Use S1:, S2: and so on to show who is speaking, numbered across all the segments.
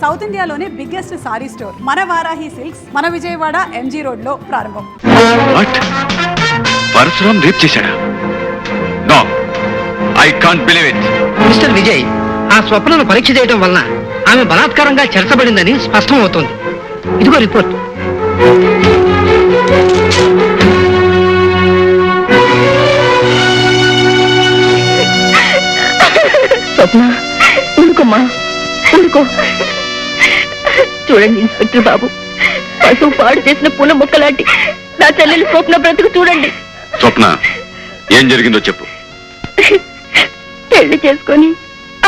S1: South ఇండియాలోనే biggest sorry store మన Varahi silks మన విజయవాడ ఎంజీ రోడ్ లో ప్రారంభం.
S2: పరశురాం రేప్ చేశాడా? No, I can't believe it.
S3: Mister Vijay, ఆ స్వప్నను పరీక్ష చేయడం వలన ఆమె బలాత్కారంగా చెరచబడిందని స్పష్టం అవుతోంది. ఇదిగో రిపోర్ట్.
S4: స్వప్న, ఊరుకోమ్మా, ఊరుకో. చూడండి ఇన్స్పెక్టర్ బాబు, పశువు పాడు చేసిన పూల మొక్కలాంటి నా చెల్లెలు స్వప్న బ్రతుకు చూడండి.
S2: స్వప్న, ఏం జరిగిందో చెప్పు.
S4: పెళ్లి చేసుకొని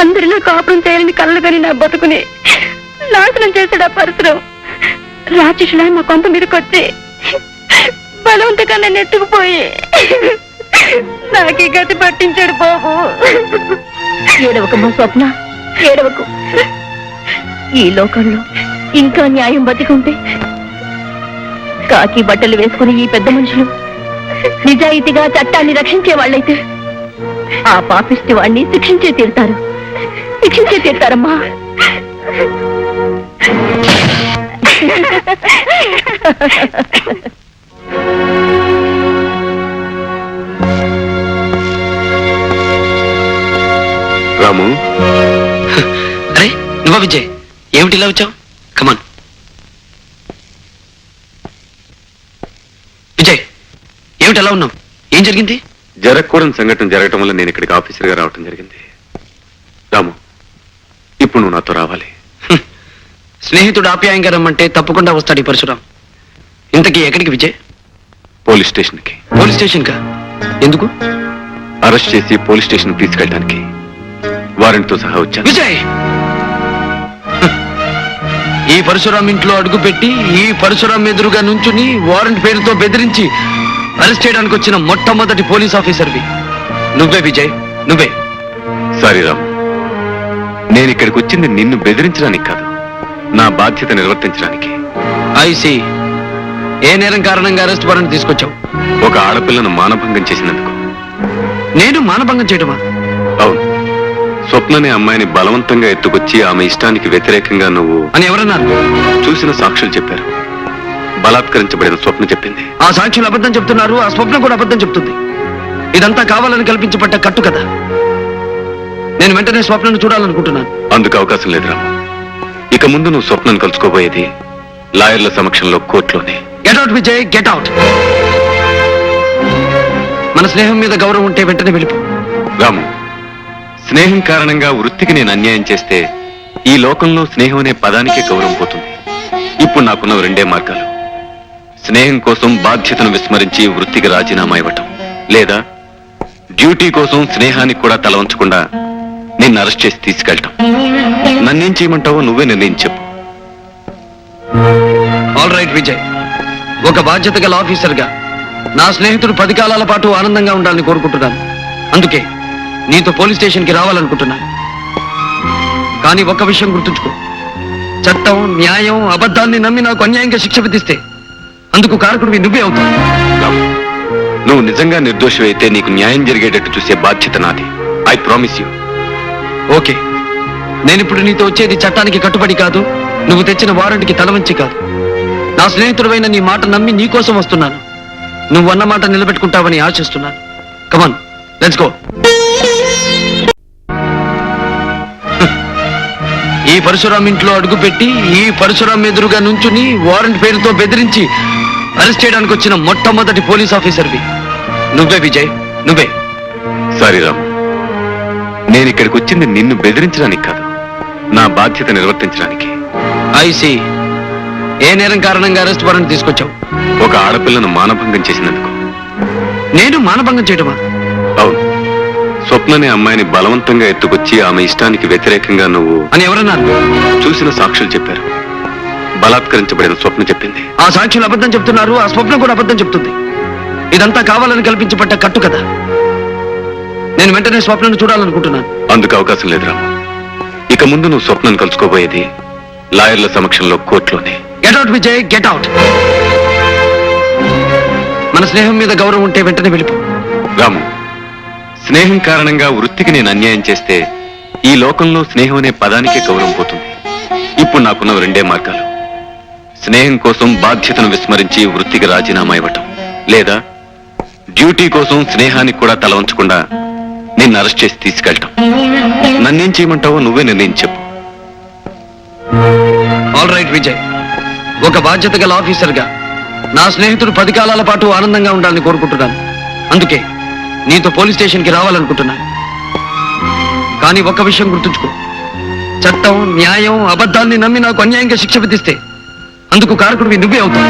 S4: అందరిలో కాపురం చేయాలని కళ్ళగని నా బతుకుని నాశనం చేశాడు ఆ పరశురాం. రాక్షసులా మా కొంత మీదకి వచ్చి బలవంతగా నన్ను ఎత్తుకుపోయి నాకీ గతి పట్టించాడు బాబు. ఏడవకమ్మా స్వప్న, ఏడవకు. ఈ లోకంలో ఇంకా న్యాయం బతికుంటే కాకి బట్టలు వేసుకుని ఈ పెద్ద మనుషులు నిజాయితీగా చట్టాన్ని రక్షించే వాళ్ళైతే ఆ పాపిష్టి వాణ్ణి శిక్షించే తీరుతారమ్మా.
S2: రాము,
S3: అరే నువ్వా విజయ్? ఏమిటి ఇలా వచ్చావు? కమాన్ విజయ్, ఏమిటి ఎలా ఉన్నావు? ఏం జరిగింది?
S2: జరగకూడని సంఘటన జరగటం వల్ల నేను ఇక్కడికి ఆఫీసర్గా రావటం జరిగింది. రాము, ఇప్పుడు నువ్వు నాతో రావాలి.
S3: స్నేహితుడు ఆప్యాయంగా రమ్మంటే తప్పకుండా వస్తాడు ఈ పరశురాం. ఇంతకీ ఎక్కడికి విజయ్?
S2: పోలీస్ స్టేషన్కి.
S3: పోలీస్ స్టేషన్ కా? ఎందుకు?
S2: అరెస్ట్ చేసి పోలీస్ స్టేషన్ తీసుకెళ్ళడానికి వారెంట్తో సహా వచ్చాను.
S3: విజయ్, ఈ పరశురాం ఇంట్లో అడుగుపెట్టి ఈ పరశురాం ఎదురుగా నుంచుని వారెంట్ పేరుతో బెదిరించి అరెస్ట్ చేయడానికి వచ్చిన మొట్టమొదటి పోలీస్ ఆఫీసర్వి నువ్వే విజయ్, నువ్వే.
S2: సారీ రాము, నేను ఇక్కడికి వచ్చింది నిన్ను బెదిరించడానికి కాదు, నా బాధ్యత నిర్వర్తించడానికి.
S3: ఐసి, ఏ నేరం కారణంగా అరెస్ట్ వారెంట్ తీసుకొచ్చావు?
S2: ఒక ఆడపిల్లను మానభంగం చేసినందుకు.
S3: నేను మానభంగం చేయటమా?
S2: అవును, స్వప్ననే అమ్మాయిని బలవంతంగా ఎత్తుకొచ్చి ఆమె ఇష్టానికి వ్యతిరేకంగా నువ్వు
S3: అని ఎవరన్నారు?
S2: చూసిన సాక్షులు చెప్పారు. బలాత్కరించబడిన స్వప్న చెప్పింది.
S3: ఆ సాక్షులు అబద్ధం చెప్తున్నారు, ఆ స్వప్న కూడా అబద్ధం చెప్తుంది. ఇదంతా కావాలని కల్పించబడ్డ కట్టు కదా. నేను వెంటనే స్వప్నను చూడాలనుకుంటున్నాను.
S2: అందుకు అవకాశం లేదు రాము. ఇక ముందు నువ్వు స్వప్నను కలుసుకోబోయేది లాయర్ల సమక్షంలో కోర్టులోనే.
S3: Get out Vijay, get out. మన స్నేహం మీద గౌరవం ఉంటే వెంటనే వెళ్ళిపో.
S2: రాము, స్నేహం కారణంగా వృత్తికి నేను అన్యాయం చేస్తే ఈ లోకంలో స్నేహం అనే పదానికే గౌరవం పోతుంది. ఇప్పుడు నాకున్న రెండే మార్గాలు: స్నేహం కోసం బాధ్యతను విస్మరించి వృత్తికి రాజీనామా ఇవ్వటం, లేదా డ్యూటీ కోసం స్నేహానికి కూడా తల వంచకుండా నిన్ను అరెస్ట్ చేసి తీసుకెళ్ళటం. నన్నేం చేయమంటావో నువ్వే నిర్ణయించి చెప్పు.
S3: ఆల్ రైట్ విజయ్, ఒక బాధ్యత గల ఆఫీసర్గా నా స్నేహితుడు 10 కాలాల పాటు ఆనందంగా ఉండాలని కోరుకుంటున్నాను. అందుకే నీతో పోలీస్ స్టేషన్కి రావాలనుకుంటున్నాను. కానీ ఒక్క విషయం గుర్తుంచుకో, చట్టం, న్యాయం, అబద్ధాన్ని నమ్మి నాకు అన్యాయంగా శిక్ష విధిస్తే అందుకు కారకుడివి నువ్వే అవుతావు.
S2: నువ్వు నిజంగా నిర్దోషి అయితే నీకు న్యాయం జరిగేటట్టు చూసే బాధ్యత నాది. I promise you.
S3: ఓకే, నేనిప్పుడు నీతో వచ్చేది చట్టానికి కట్టుబడి కాదు, నువ్వు తెచ్చిన వారెంట్కి తలవంచి కాదు. నా స్నేహితుడైన నీ మాట నమ్మి నీ కోసం వస్తున్నాను. నువ్వు అన్న మాట నిలబెట్టుకుంటావని ఆశిస్తున్నాను. కమాన్, లెట్స్ గో. ఈ పరశురాం ఇంట్లో అడుగుపెట్టి ఈ పరశురాం ఎదురుగా నుంచుని వారెంట్ పేరుతో బెదిరించి అరెస్ట్ చేయడానికి వచ్చిన మొట్టమొదటి పోలీస్ ఆఫీసర్వి నువ్వే విజయ్, నువ్వే.
S2: సారీ రాము, నేను ఇక్కడికి వచ్చింది నిన్ను బెదిరించడానికి కాదు, నా బాధ్యత నిర్వర్తించడానికి.
S3: ఐసి, ఏ నేరం కారణంగా అరెస్ట్ వారెంట్ తీసుకొచ్చావు?
S2: ఒక ఆడపిల్లను మానభంగం చేసినందుకు.
S3: నేను మానభంగం చేయటమా?
S2: అవును, స్వప్ననే అమ్మాయిని బలవంతంగా ఎత్తుకొచ్చి ఆమె ఇష్టానికి వ్యతిరేకంగా నువ్వు
S3: అని ఎవరన్నారు?
S2: చూసిన సాక్షులు చెప్పారు. బలాత్కరించబడిన స్వప్న చెప్పింది.
S3: ఆ సాక్షులు అబద్ధం చెప్తున్నారు, ఆ స్వప్న కూడా అబద్ధం చెప్తుంది. ఇదంతా కావాలని కల్పించబడ్డ కట్టు కదా. నేను వెంటనే స్వప్నను చూడాలనుకుంటున్నాను.
S2: అందుకు అవకాశం లేదు రాము. ఇక ముందు నువ్వు స్వప్నను కలుసుకోబోయేది లాయర్ల సమక్షంలో కోర్టులోనే.
S3: Get out Vijay, get out. మన స్నేహం మీద గౌరవం ఉంటే వెంటనే వెళ్ళిపో.
S2: రాము, స్నేహం కారణంగా వృత్తికి నేను అన్యాయం చేస్తే ఈ లోకంలో స్నేహం అనే పదానికే గౌరవం పోతుంది. ఇప్పుడు నాకున్న రెండే మార్గాలు. స్నేహం కోసం బాధ్యతను విస్మరించి వృత్తికి రాజీనామా ఇవ్వటం, లేదా డ్యూటీ కోసం స్నేహానికి కూడా తల వంచకుండా నిన్ను అరెస్ట్ చేసి తీసుకెళ్ళటం. నన్నేం చేయమంటావో నువ్వే నిర్ణయం చెప్పు.
S3: ఆల్ రైట్ విజయ్, ఒక బాధ్యత గల ఆఫీసర్గా నా స్నేహితుడు 10 కాలాల పాటు ఆనందంగా ఉండాలని కోరుకుంటున్నాను. అందుకే నీతో పోలీస్ స్టేషన్కి రావాలనుకుంటున్నాను. కానీ ఒక్క విషయం గుర్తుంచుకో, చట్టం, న్యాయం, అబద్ధాన్ని నమ్మి నాకు అన్యాయంగా శిక్ష విధిస్తే అందుకు కారకుడివి నువ్వే అవుతావు.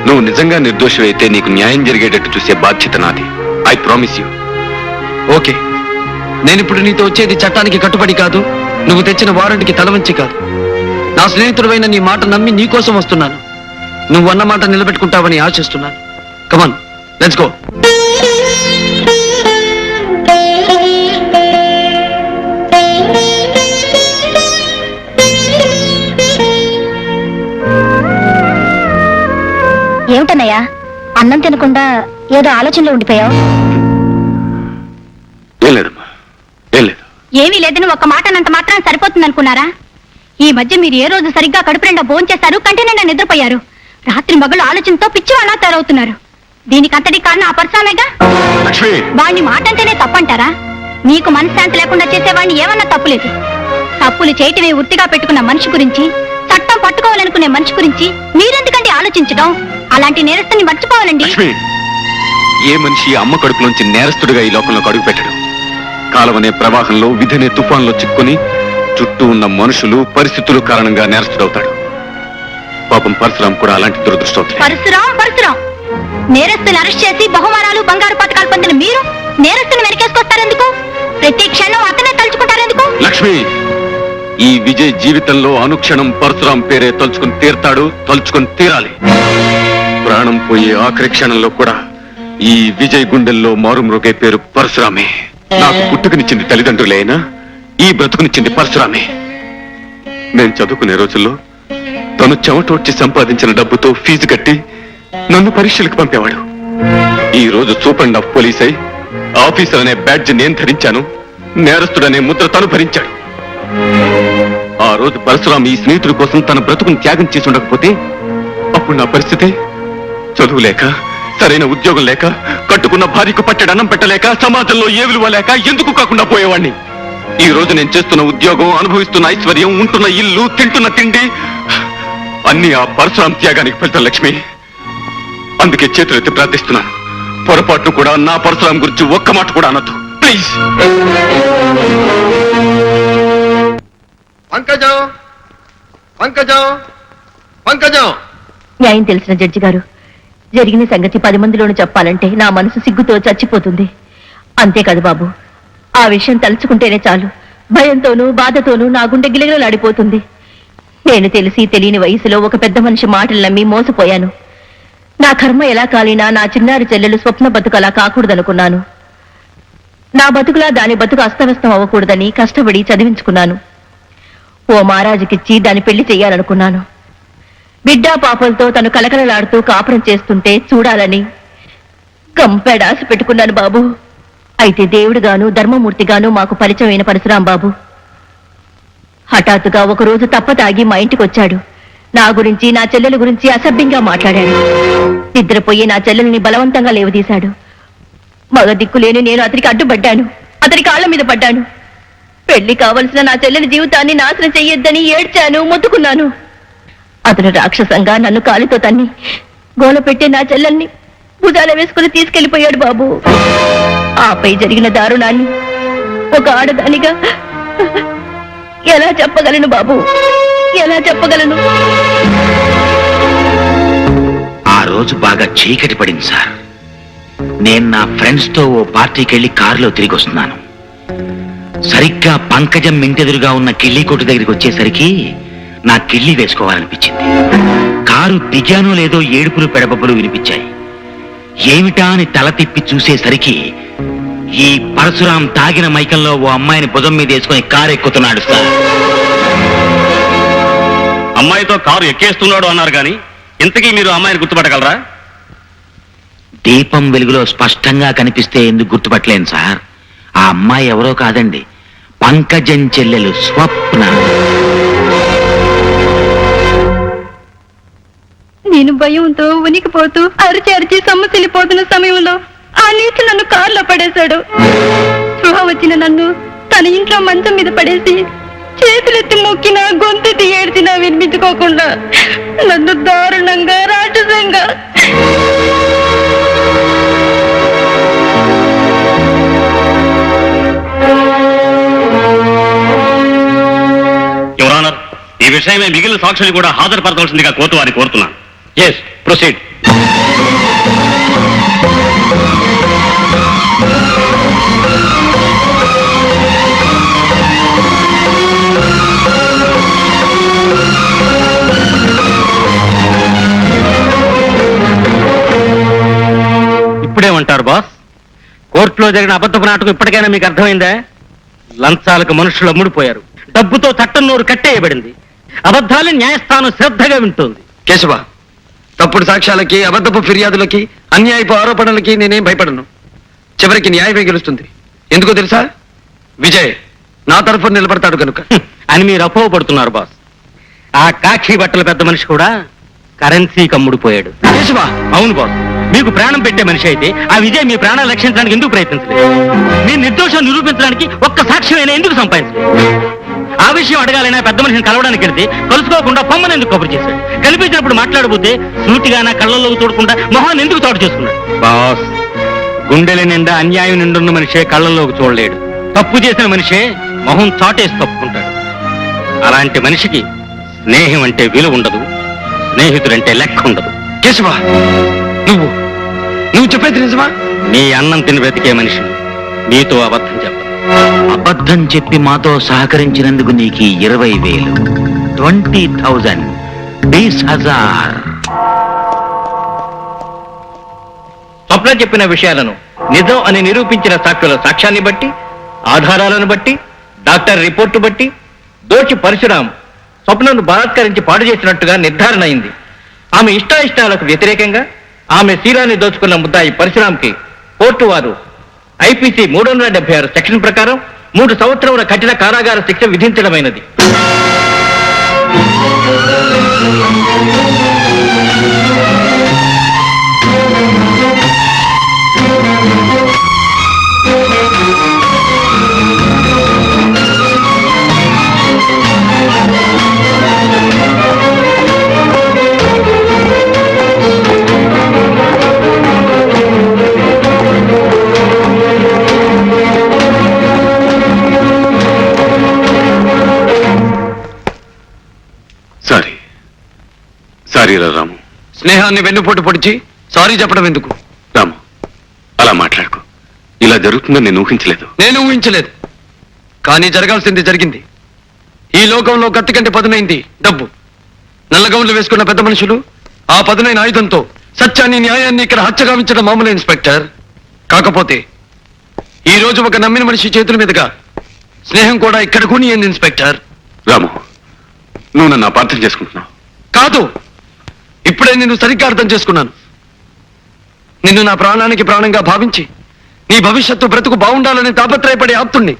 S2: నువ్వు నిజంగా నిర్దోషమైతే నీకు న్యాయం జరిగేటట్టు చూసే బాధ్యత నాది. I promise you.
S3: ఓకే, నేనిప్పుడు నీతో వచ్చేది చట్టానికి కట్టుబడి కాదు, నువ్వు తెచ్చిన వారెంట్కి తలవంచి కాదు. నా స్నేహితుడైన నీ మాట నమ్మి నీ కోసం వస్తున్నాను. నువ్వు అన్న మాట నిలబెట్టుకుంటావని ఆశిస్తున్నాను. కమాన్, లెట్స్ గో.
S4: ఏమిటన్నయ్యా, అన్నం తినకుండా ఏదో ఆలోచనలో ఉండిపోయావు?
S2: ఏం లేదమ్మా, ఏం లేదు.
S4: ఏమీ లేదని ఒక్క మాట అన్నంత మాత్రం సరిపోతుంది అనుకున్నారా? ఈ మధ్య మీరు ఏ రోజు సరిగ్గా కడుపు నిండా భోంచేశారు, కంటి నిండా నిద్రపోయారు. రాత్రి మగళ్ళు ఆలోచనతో పిచ్చివాళ్ళ తయారవుతున్నారు. దీనికి అంతటి కారణం ఆ పరసామేగా.
S2: లక్ష్మి,
S4: వాణ్ణి మాట అంటేనే తప్పంటారా? నీకు మనశ్శాంతి లేకుండా చేసేవాడిని ఏమన్నా తప్పులేదు. తప్పులు చేయటమే వృత్తిగా పెట్టుకున్న మనిషి గురించి, చట్టం పట్టుకోవాలనుకునే మనిషి గురించి మీరెందుకంటే ఆలోచించడం? అలాంటి నేరస్తుని మర్చిపోవాలండి.
S2: లక్ష్మి, ఏ మనిషి అమ్మ కడుపులోంచి నేరస్తుడిగా ఈ లోకంలోకి అడుగు పెట్టడం? కాలమనే ప్రవాహంలో, విధనే తుఫాన్లో చిక్కుని చుట్టూ ఉన్న మనుషులు, పరిస్థితులు కారణంగా నేరస్తుడవుతాడు. పాపం పరశురాం కూడా అలాంటి దురదృష్టం.
S4: పరశురాం నేరస్తుని అరెస్ట్ చేసి బహుమానాలు, బంగారు పథకాలు పొందిన మీరు నేరస్తుని వెనకేసుకొస్తారెందుకు? ప్రతి క్షణం అతనే తలుచుకుంటారెందుకు?
S2: లక్ష్మి, ఈ విజయ్ జీవితంలో అనుక్షణం పరశురాం పేరే తలుచుకుని తీరతాడు, తలుచుకుని తీరాలి. ప్రాణం పోయే ఆఖరి క్షణంలో కూడా ఈ విజయ్ గుండెల్లో మారుమ్రోగే పేరు పరశురామే. నాకు పుట్టుకనిచ్చింది తల్లిదండ్రులే అయినా ఈ బ్రతుకునిచ్చింది పరశురామే. నేను చదువుకునే రోజుల్లో తను చెమటోడ్చి సంపాదించిన డబ్బుతో ఫీజు కట్టి నన్ను పరీక్షలకు పంపేవాడు. ఈ రోజు సూపరింట్ ఆఫ్ పోలీస్ అయి ఆఫీసర్ అనే బ్యాడ్జ్ నేను ధరించాను, నేరస్తుడనే ముద్ర తను భరించాడు. ఆ రోజు పరశురాం ఈ స్నేహితుడి కోసం తన బ్రతుకుని త్యాగం చేసి ఉండకపోతే అప్పుడు నా పరిస్థితి చదువు లేక, సరైన ఉద్యోగం లేక, కట్టుకున్న భార్యకు పట్టెడు అన్నం పెట్టలేక, సమాజంలో ఏ విలువ లేక ఎందుకు కాకుండా పోయేవాణ్ణి. ఈ రోజు నేను చేస్తున్న ఉద్యోగం, అనుభవిస్తున్న ఐశ్వర్యం, ఉంటున్న ఇల్లు, తింటున్న తిండి అన్ని ఆ పరశురాం త్యాగానికి ఫలితం. లక్ష్మి, అందుకే చేతులెత్తి ప్రార్థిస్తున్నాను, పొరపాటు కూడా నా పరశురాం గురించి ఒక్క మాట కూడా అనొద్దు ప్లీజ్.
S5: పంకజం, పంకజం, పంకజం.
S4: న్యాయం తెలిసిన జడ్జి గారు, జరిగిన సంగతి 10 మందిలోనూ చెప్పాలంటే నా మనసు సిగ్గుతో చచ్చిపోతుంది. అంతేకాదు బాబు, ఆ విషయం తలుచుకుంటేనే చాలు భయంతోనూ బాధతోనూ నా గుండె గిలగిలలాడిపోతుంది. నేను తెలిసి తెలియని వయసులో ఒక పెద్ద మనిషి మాటలు నమ్మి మోసపోయాను. నా కర్మ ఎలా కాలినా నా చిన్నారి చెల్లెలు స్వప్న బతుకు అలా కాకూడదనుకున్నాను. నా బతుకులా దాని బతుకు అస్తవ్యస్తం అవ్వకూడదని కష్టపడి చదివించుకున్నాను. ఓ మహారాజుకిచ్చి దాని పెళ్లి చెయ్యాలనుకున్నాను. బిడ్డా పాపలతో తను కలకలలాడుతూ కాపురం చేస్తుంటే చూడాలని గంపెడాశ పెట్టుకున్నాను బాబు. అయితే దేవుడుగాను ధర్మమూర్తిగాను మాకు పరిచయమైన పరశురాం బాబు హఠాత్తుగా ఒకరోజు తప్పతాగి మా ఇంటికి వచ్చాడు. నా గురించి, నా చెల్లెల గురించి అసభ్యంగా మాట్లాడాడు. నిద్రపోయి నా చెల్లెల్ని బలవంతంగా లేవదీశాడు. మగ దిక్కులేని నేను అతనికి అడ్డుపడ్డాను, అతని కాళ్ల మీద పడ్డాను. పెళ్లి కావలసిన నా చెల్లెలి జీవితాన్ని నాశనం చెయ్యొద్దని ఏడ్చాను, మొత్తుకున్నాను. అతను రాక్షసంగా నన్ను కాలితో తన్ని గోల పెట్టి నా చెల్లెల్ని భుజాల వేసుకుని తీసుకెళ్లిపోయాడు బాబు. ఆపై జరిగిన దారుణాన్ని ఒక ఆడదానిగా ఎలా చెప్పగలను బాబు, ఎలా చెప్పగలను?
S6: ఆ రోజు బాగా చీకటి పడింది సార్. నేను నా ఫ్రెండ్స్ తో ఓ పార్టీకి వెళ్లి కారులో తిరిగి వస్తున్నాను. సరిగ్గా పంకజం ఇంటెదురుగా ఉన్న కిళ్ళీ కొట్టు దగ్గరికి వచ్చేసరికి నా కిళ్ళీ వేసుకోవాలనిపించింది. కారు దిగానో లేదో ఏడుపులు పెడబబ్బులు వినిపించాయి. ఏమిటా అని తల తిప్పి చూసేసరికి ఈ పరశురాం తాగిన మైకంలో ఓ అమ్మాయిని భుజం మీద వేసుకుని కారు ఎక్కుతున్నాడు సార్.
S7: అమ్మాయితో కారు ఎక్కేస్తున్నాడు అన్నారు కానీ ఇంతకీ మీరు అమ్మాయిని గుర్తుపట్టగలరా?
S6: దీపం వెలుగులో స్పష్టంగా కనిపిస్తే ఎందుకు గుర్తుపట్టలేను సార్. ఆ అమ్మాయి ఎవరో కాదండి, పంకజం చెల్లెలు స్వప్న.
S4: నేను భయంతో ఉనికిపోతూ అరిచి అరిచి సొమ్మసిల్లిపోతున్న సమయంలో ఆ నీచు నన్ను కారులో పడేశాడు. స్పృహ వచ్చిన నన్ను తన ఇంట్లో మంచం మీద పడేసి చేతులెత్తి మొక్కినా గొంతెత్తి ఏడ్చినా వినిపించుకోకుండా నన్ను దారుణంగా రాక్షసంగా
S7: యువర్ ఆనర్, ఈ విషయమే మిగిలిన సాక్షులు కూడా హాజరుపరచవలసిందిగా కోర్టు వారిని కోరుతున్నాను. Yes, proceed. ఇప్పుడేమంటారు బాస్? కోర్టులో జరిగిన అబద్ధపు నాటకం ఇప్పటికైనా మీకు అర్థమైందా? లంచాలకు మనుషులు అమ్ముడిపోయారు, డబ్బుతో చట్టం నోరు కట్టేయబడింది, అబద్ధాలు న్యాయస్థానం శ్రద్ధగా వింటోంది.
S3: కేశవ, తప్పుడు సాక్ష్యాలకి, అబద్ధపు ఫిర్యాదులకి, అన్యాయపు ఆరోపణలకి నేనేం భయపడను. చివరికి న్యాయమే గెలుస్తుంది. ఎందుకో తెలుసా? విజయ్ నా తరఫున నిలబడతాడు కనుక
S7: అని మీరు అపోహపడుతున్నారు బాస్. ఆ కాక్షి బట్టల పెద్ద మనిషి కూడా కరెన్సీకి అమ్ముడిపోయాడు.
S3: కేశవ,
S7: అవును బాస్, మీకు ప్రాణం పెట్టే మనిషి అయితే ఆ విజయ్ మీ ప్రాణాలు రక్షించడానికి ఎందుకు ప్రయత్నించలేదు? మీ నిర్దోషం నిరూపించడానికి ఒక్క సాక్ష్యమైనా ఎందుకు సంపాదించలేదు? ఆ విషయం అడగాలైనా పెద్ద మనిషిని కలవడానికి వెళ్తే కలుసుకోకుండా పొమ్మని ఎందుకు కబురు చేశాడు? కనిపించినప్పుడు మాట్లాడబోతే సూటిగా నా కళ్ళల్లో చూడకుండా మొహాన్ని ఎందుకు చాటు చేసుకున్నాడు? బాస్, గుండెల నిండా అన్యాయం నిండున్న మనిషే కళ్ళల్లోకి చూడలేడు. తప్పు చేసిన మనిషే మొహం చాటేసి తప్పుకుంటాడు. అలాంటి మనిషికి స్నేహం అంటే విలువ ఉండదు, స్నేహితుడంటే లెక్క ఉండదు.
S3: కేశవ, నువ్వు చెప్పేది నిజమా?
S7: నీ అన్నం తిని బ్రతికే మనిషిని నీతో అబద్ధం చెప్పదు.
S6: అబద్ధం చెప్పి మాతో సహకరించినందుకు నీకు 20,000, 20,000, 20,000.
S8: స్వప్న చెప్పిన విషయాలను నిజం అని నిరూపించిన సాక్షుల సాక్ష్యాన్ని బట్టి, ఆధారాలను బట్టి, డాక్టర్ రిపోర్టు బట్టి దోషి పరశురాం స్వప్నను బలాత్కరించి పాడు చేసినట్టుగా నిర్ధారణ అయింది. ఆమె ఇష్టాయిష్టాలకు వ్యతిరేకంగా ఆమె శీలాన్ని దోచుకున్న ముద్దాయి పరశురాంకి కోర్టు వారు ఐపీసీ 376 సెక్షన్ ప్రకారం 3 సంవత్సరముల కఠిన కారాగార శిక్ష విధించడమైనది.
S2: సారీ రాము.
S3: స్నేహాన్ని వెన్నుపోటు పొడిచి సారీ చెప్పడం ఎందుకు?
S2: రాము, అలా మాట్లాడుకో. ఇలా జరుగుతుందని నేను ఊహించలేదు.
S3: నేను ఊహించలేదు, కానీ జరగాల్సింది జరిగింది. ఈ లోకంలో కత్తి కంటే పదునైంది డబ్బు. నల్లగౌన్లు వేసుకున్న పెద్ద మనుషులు ఆ పదునైన ఆయుధంతో సత్యాన్ని, న్యాయాన్ని ఇక్కడ హత్యగావించడం మామూలు ఇన్స్పెక్టర్. కాకపోతే ఈ రోజు ఒక నమ్మిన మనిషి చేతుల మీదుగా స్నేహం కూడా ఇక్కడ కూనియంది ఇన్స్పెక్టర్.
S2: రాము, నువ్వు నన్ను అపార్థం చేసుకుంటున్నావు.
S3: కాదు, ఇప్పుడే నిన్ను సరిగ్గా అర్థం చేసుకున్నాను. నిన్ను నా ప్రాణానికి ప్రాణంగా భావించి నీ భవిష్యత్తు బ్రతుకు బాగుండాలని తాపత్రయపడే ఆప్తుణ్ణి,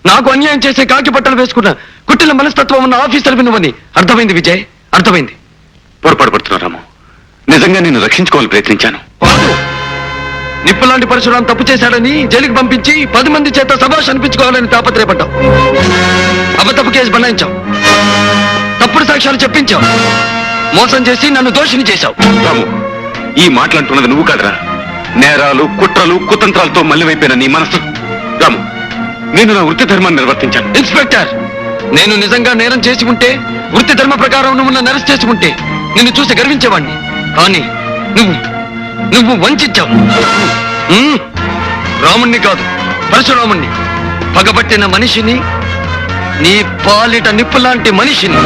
S3: నాకు అన్యాయం చేసే కాకి బట్టలు వేసుకున్న కుట్టిన మనస్తత్వం ఉన్న ఆఫీసర్ వినువని అర్థమైంది విజయ్, అర్థమైంది.
S2: పొరపాటు పడుతున్నా రాము. నిజంగా నిన్ను రక్షించుకోవాలని ప్రయత్నించాను.
S3: కాదు, నిప్పులాంటి పరశురాం తప్పు చేశాడని జైలుకి పంపించి 10 మంది చేత సభాష్ అనిపించుకోవాలని తాపత్రయపడ్డావు. అబద్ధపు కేసు బనాయించావు, తప్పుడు సాక్ష్యాలు చెప్పించావు, మోసం చేసి నన్ను దోషిని చేశావు.
S2: రాము, ఈ మాటలంటున్నది నువ్వు కాదురా. నేరాలు, కుట్రలు, కుతంత్రాలతో మళ్ళీవైపోయిన నీ మనసు. రాము, నేను నా వృత్తి ధర్మాన్ని నిర్వర్తించాను.
S3: ఇన్స్పెక్టర్, నేను నిజంగా నేరం చేసి ఉంటే, వృత్తి ధర్మ ప్రకారం నువ్వు నన్ను అరెస్ట్ చేసి ఉంటే నిన్ను చూసి గర్వించేవాణ్ణి. కానీ నువ్వు వంచావు. రాముణ్ణి కాదు, పరశురాముణ్ణి, పగబట్టిన మనిషిని, నీ పాలిట నిప్పు లాంటి మనిషిని.